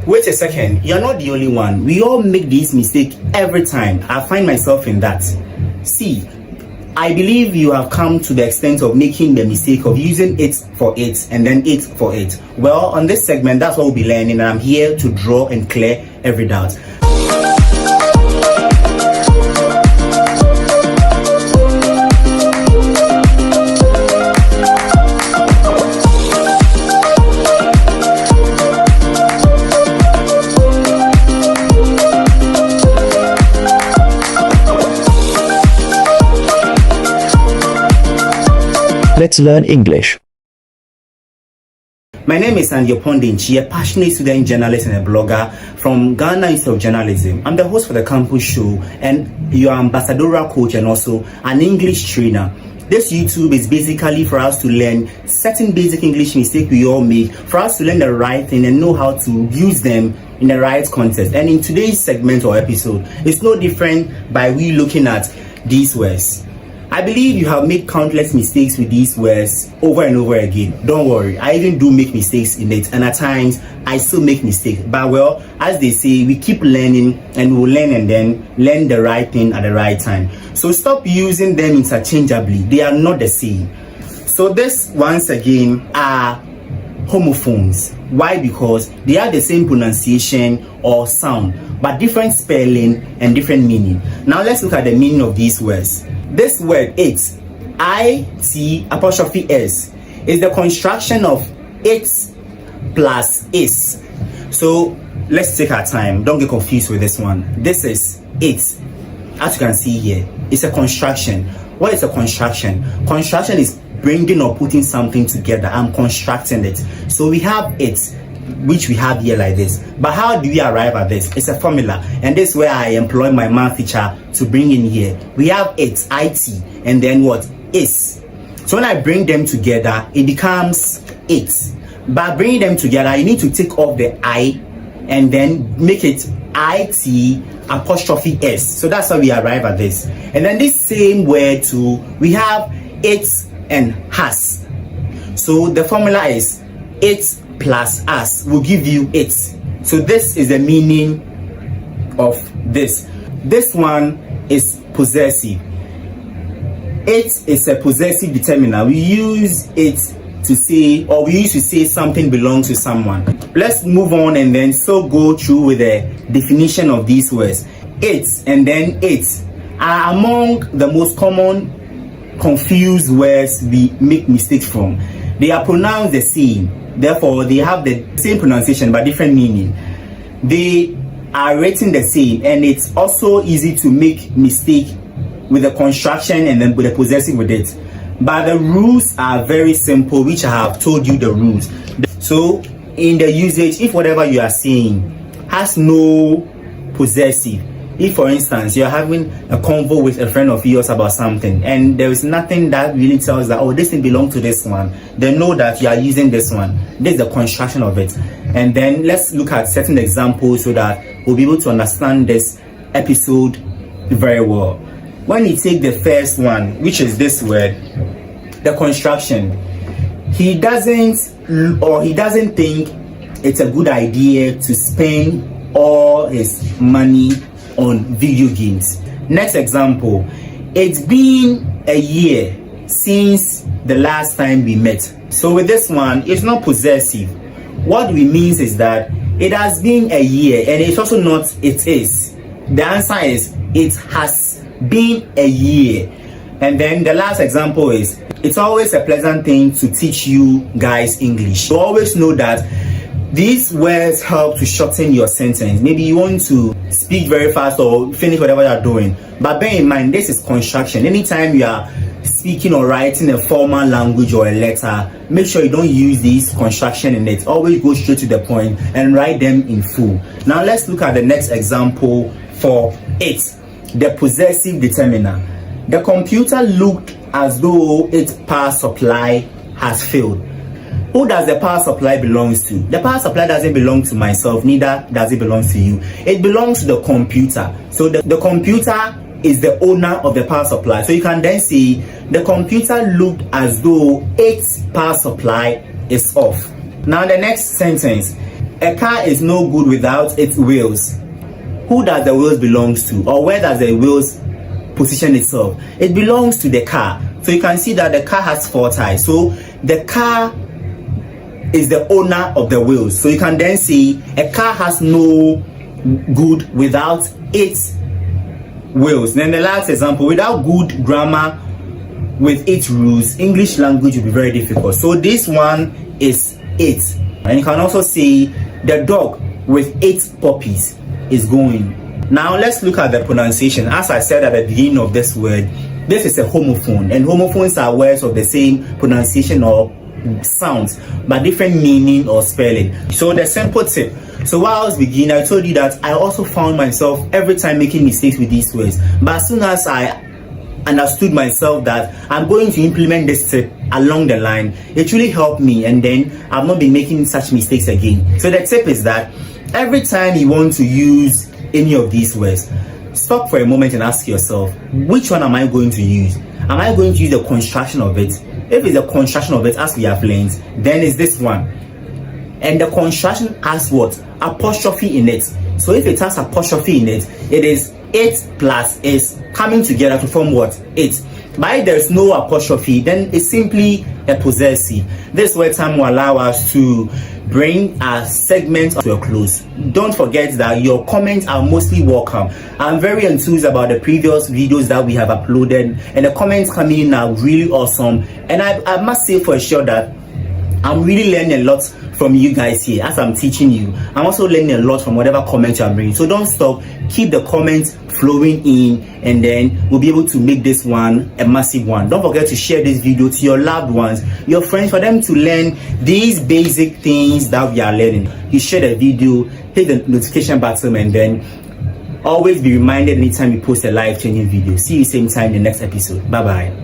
Wait a second, you're not the only one. We all make this mistake every time. I find myself in that. See, I believe you have come to the extent of making the mistake of using it for it and then it for it. Well, on this segment, that's what we'll be learning, and I'm here to draw and clear every doubt. Let's learn English. My name is Andy Opondinchi, a passionate student journalist and a blogger from Ghana Institute of Journalism. I'm the host for the campus show and your ambassadorial coach and also an English trainer. This YouTube is basically for us to learn certain basic English mistakes we all make, for us to learn the right thing and know how to use them in the right context. And in today's segment or episode, it's no different by we looking at these words. I believe you have made countless mistakes with these words over and over again. Don't worry, I even do make mistakes in it, and at times I still make mistakes. But well, as they say, we keep learning and we'll learn and then learn the right thing at the right time. So stop using them interchangeably. They are not the same. So this, once again, are homophones. Why? Because they have the same pronunciation or sound, but different spelling and different meaning. Now let's look at the meaning of these words. This word, it, IT''S, is the construction of it plus is. So let's take our time. Don't get confused with this one. This is it. As you can see here, it's a construction. What is a construction? Construction is bringing or putting something together. I'm constructing it. So we have it, which we have here like this. But how do we arrive at this? It's a formula, and this is where I employ my math teacher to bring in here. We have it, IT, and then what? Is. So when I bring them together, it becomes it. By bringing them together, you need to take off the I and then make it IT''S. So that's how we arrive at this. And then this same word too, we have it and has. So the formula is it plus us will give you it. So this is the meaning of this. This one is possessive. It is a possessive determiner. We use it to say, or we used to say something belongs to someone. Let's move on and then so go through with the definition of these words. It and then it are among the most common confused words we make mistakes from. They are pronounced the same. Therefore, they have the same pronunciation but different meaning. They are written the same, and it's also easy to make mistake with the construction and then with the possessive with it. But the rules are very simple, which I have told you the rules. So in the usage, if whatever you are saying has no possessive, if for instance you're having a convo with a friend of yours about something and there is nothing that really tells that, oh, this thing belongs to this one, then know that you are using this one. This is the construction of it. And then let's look at certain examples so that we'll be able to understand this episode very well. When you take the first one, which is this word, the construction, he doesn't think it's a good idea to spend all his money on video games. Next example, it's been a year since the last time we met. So with this one, it's not possessive. What we means is that it has been a year, and it's also not it is. The answer is it has been a year. And then the last example is, it's always a pleasant thing to teach you guys English. You always know that these words help to shorten your sentence. Maybe you want to speak very fast or finish whatever you're doing. But bear in mind, this is construction. Anytime you are speaking or writing a formal language or a letter, make sure you don't use these construction in it. Always go straight to the point and write them in full. Now let's look at the next example for it, the possessive determiner. The computer looked as though its power supply has failed. Who does the power supply belongs to? The power supply doesn't belong to myself, neither does it belong to you. It belongs to the computer. So the computer is the owner of the power supply. So you can then say the computer looked as though its power supply is off. Now the next sentence, a car is no good without its wheels. Who does the wheels belongs to, or where does the wheels position itself? It belongs to the car. So you can see that the car has 4 tires. So the car is the owner of the wheels. So you can then see a car has no good without its wheels. Then the last example, without good grammar with its rules, English language will be very difficult. So this one is it. And you can also see the dog with 8 puppies is going. Now let's look at the pronunciation. As I said at the beginning of this word, this is a homophone, and homophones are words of the same pronunciation or sounds but different meaning or spelling. So the simple tip. So while I was beginning, I told you that I also found myself every time making mistakes with these words. But as soon as I understood myself that I'm going to implement this tip along the line, it really helped me, and then I've not been making such mistakes again. So the tip is that every time you want to use any of these words, stop for a moment and ask yourself, which one am I going to use? Am I going to use the construction of it? If it's a construction of it, as we have learned, then it's this one. And the construction has what? Apostrophe in it. So if it has apostrophe in it, it is it plus is coming together to form what? It. But if there's no apostrophe, then it's simply a possessive. This word time will allow us to bring our segment to a close. Don't forget that your comments are mostly welcome. I'm very enthused about the previous videos that we have uploaded, and the comments coming in are really awesome. And I must say for sure that I'm really learning a lot from you guys here as I'm teaching you. I'm also learning a lot from whatever comments I'm bringing. So don't stop, keep the comments flowing in, and then we'll be able to make this one a massive one. Don't forget to share this video to your loved ones, your friends, for them to learn these basic things that we are learning. You share the video, hit the notification button, and then always be reminded anytime we post a life-changing video. See you same time in the next episode. Bye bye.